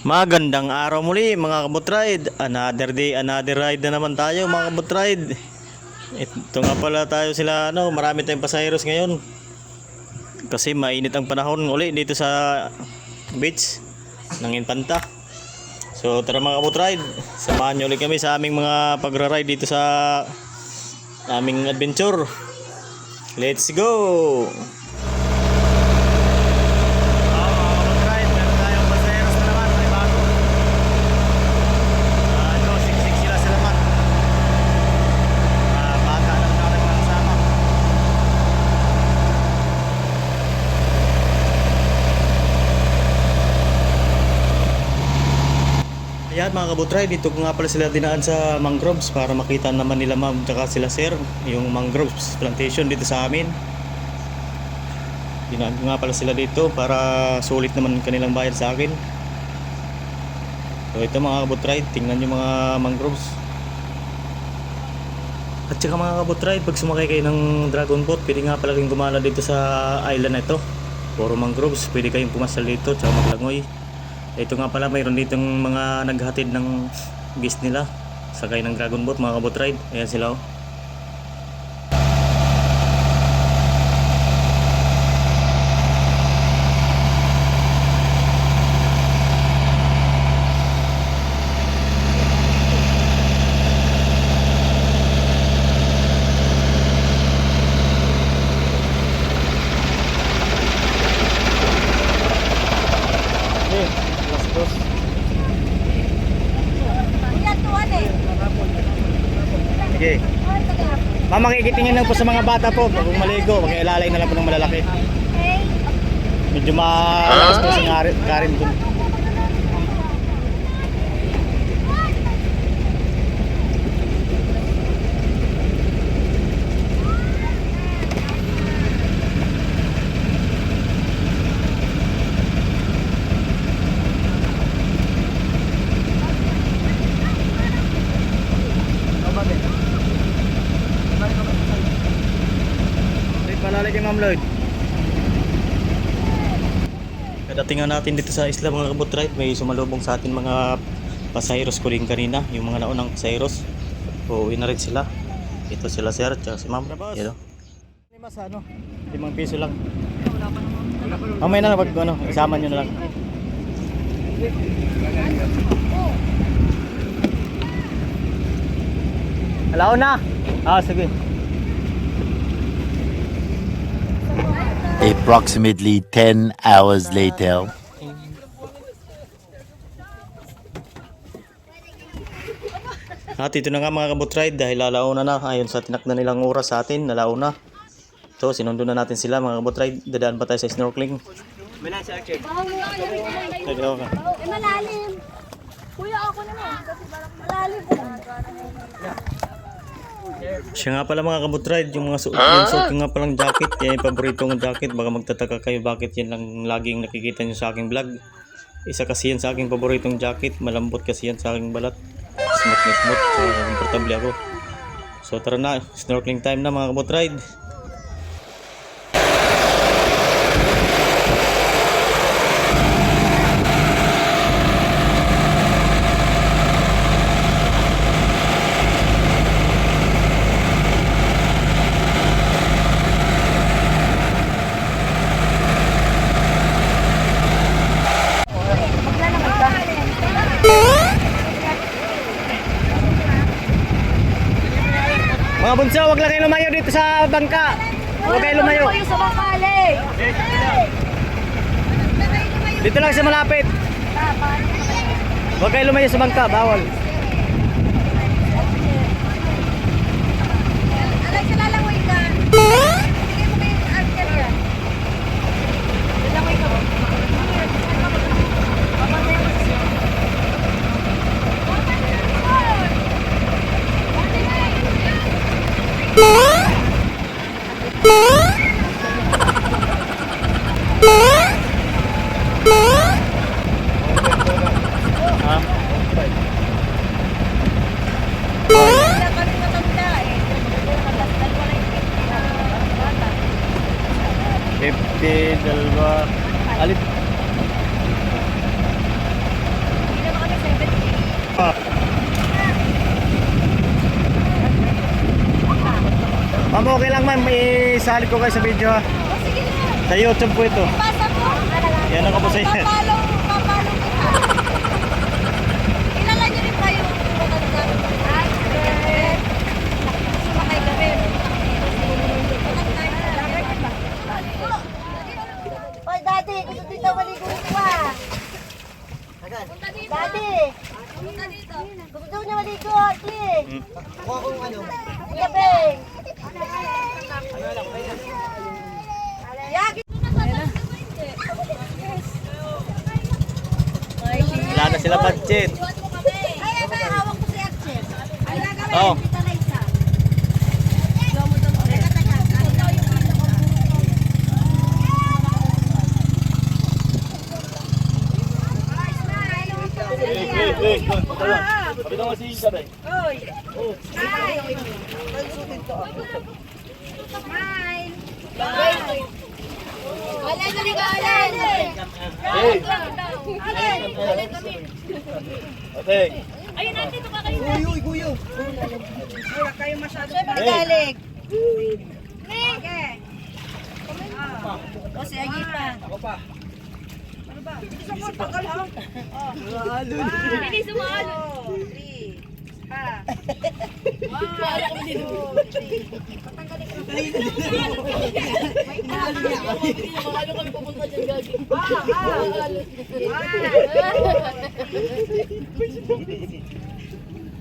Magandang araw muli mga kabutride. Another day, another ride na naman tayo mga kabutride. Ito nga pala tayo sila marami tayong pasaheros ngayon. Kasi mainit ang panahon uli dito sa beach ng Infanta. So tara mga kabutride, samahan nyo ulit kami sa aming mga pagra-ride dito sa aming adventure. Let's go! Ayan mga kabutray, dito ko nga pala sila dinaan sa mangroves para makita naman nila ma'am tsaka sila sir yung mangroves plantation dito sa amin. Dinaan ko nga pala sila dito para sulit naman kanilang bayad sa akin. So ito mga kabutray, tingnan yung mga mangroves. At saka mga kabutray, pag sumakay kayo ng dragon boat, pwede nga pala kayong gumala dito sa island na ito. Puro mangroves, pwede kayong pumasal dito tsaka maglangoy. Ito nga pala, mayroon ditong mga naghatid ng guest nila sakay ng dragon boat mga kabutride. Ayan sila oh. Okay. Mama, makikitingin lang po sa mga bata po. Kung maligo, wag ilalay na lang po ng malalaki. Medyo malakas po sa Karin po. Palalagay Ma'am Lloyd. Kadatingan natin dito sa isla mga kabutride, may sumalubong sa atin mga pasaheros ko rin kanina, yung mga naunang pasaheros. Uuwi na rin sila. Ito sila sir, tsaka si Ma'am. Ito. Mas 5 piso lang. Mamaya na wag isama nyo na lang. Alaon na. Sige. Approximately 10 hours later. At ito na nga mga kabutride, dahil lalauna na ayon sa tinakda nilang oras sa atin, nalauna. So sinundo na natin sila mga kabutride. Dadaan pa tayo sa snorkeling. Malalim. Kuya, ako naman kasi parang malalim. Siya nga pala mga kabutride, yung mga suot yung nga palang jacket, yan yung paboritong jacket. Baka magtataka kayo bakit yan lang laging nakikita nyo sa aking vlog. Isa kasi yan sa aking paboritong jacket, malambot kasi yan sa aking balat. Smooth na smooth, so komportable ako. So tara na, snorkeling time na mga kabutride. Mga bunso, wag lang kayo lumayo dito sa bangka. Wag kayo lumayo. Sa bangkali. Dito lang sa malapit. Wag kayo lumayo sa bangka, bawal. Alay ka lalangoy ka. Bigay mo kayo answer yan. Lalangoy ka ba? dalawa, alip. Ah. Ma'am, okay lang ma'am, isali ko kayo sa video ha. O sige na. Sa YouTube po ito. Pasa mo. Yan ako po sa inyo. Papalo kita. Kilala niyo rin ba yung sumakay kami. Oy, Daddy, gusto dito maligo ko ah. Punta dito. Daddy, Punta dito. gusto niya maligo, please. Ako kung ano. Kuya Beng. Wala na sila budget. Ay, hawak ko si Axel. Oh. Wala na rin kawalan. Ayun natin, ito kakain na. Uy, guyo. Magalig. O si Agipa. Ako pa. Hindi sumalo.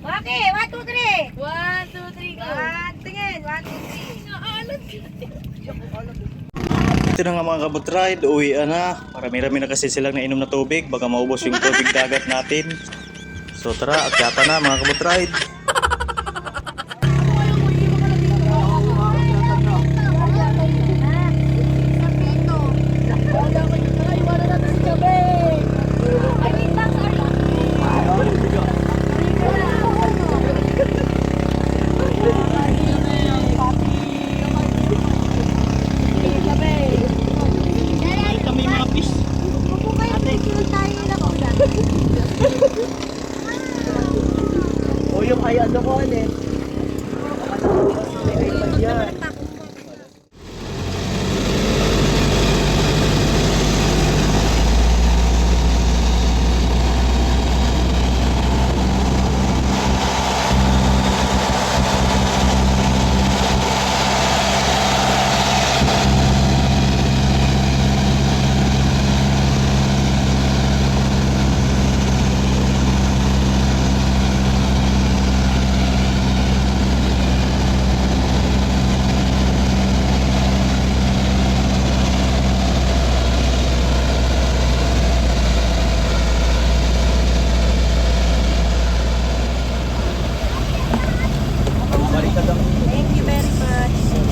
Okay, 1, 2, 3. 1, 2, 3, go. Tingin, 1, 2, 3. Ito na nga mga kabutride, uwian na. Marami-rami na kasi silang nainom na tubig. Baka maubos yung tubig dagat natin. So tara, akyata na mga kabutride. O yung ay ano ko eh.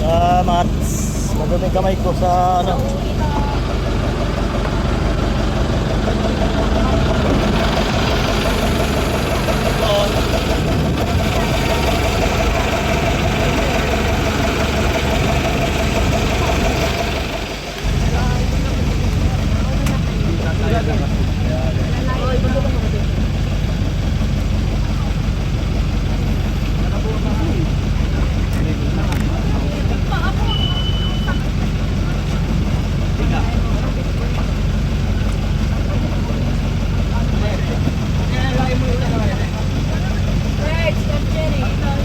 Salamat. Madumi kamay ko sa ano. Right, stop, Jenny.